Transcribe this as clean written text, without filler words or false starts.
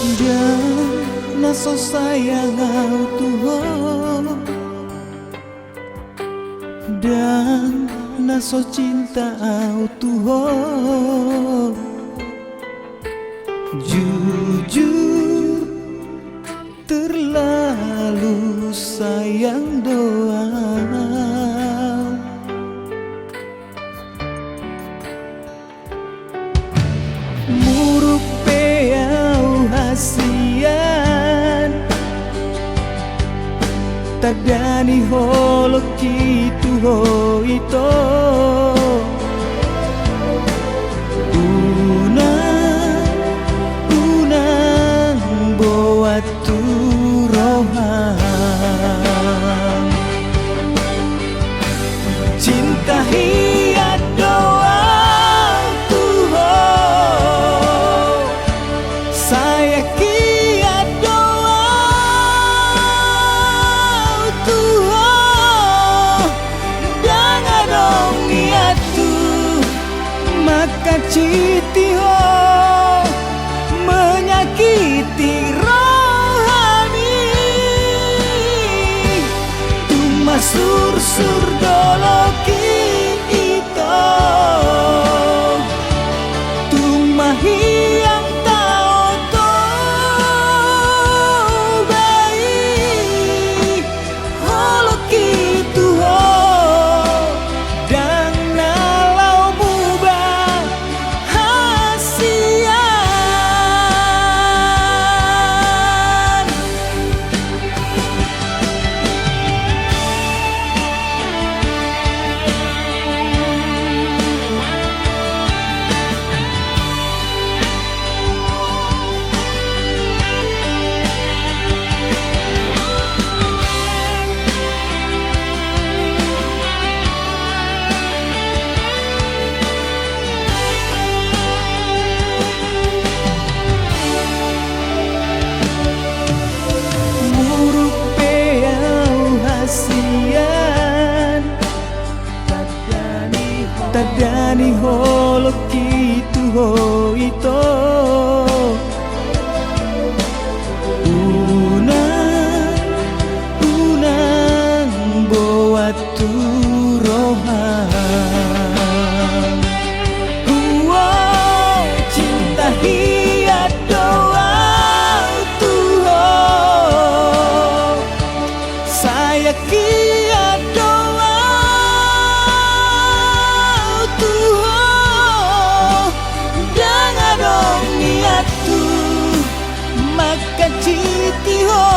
Dan naso sayang au Tuhan, dan naso cinta au Tuhan. Jujur terlalu sayang doa, muruk peau hasian, tadani holo kitu ho ito. Cinta hiat doa Tuhan, saya kiat doa Tuhan. Jangan dong niat tu maka citi ho menyakiti rohani. Tu masur-sur doloki ito, tumahiyang tao to bayi holoki Tuhan. Dan nalau mubah hasian. Tadani holo kitu ho ito. Unang buat tu rohan. Cinta hiat doa Tuhan, saya kiat doa Tuhan. Jangan dong niat tu maka citi ho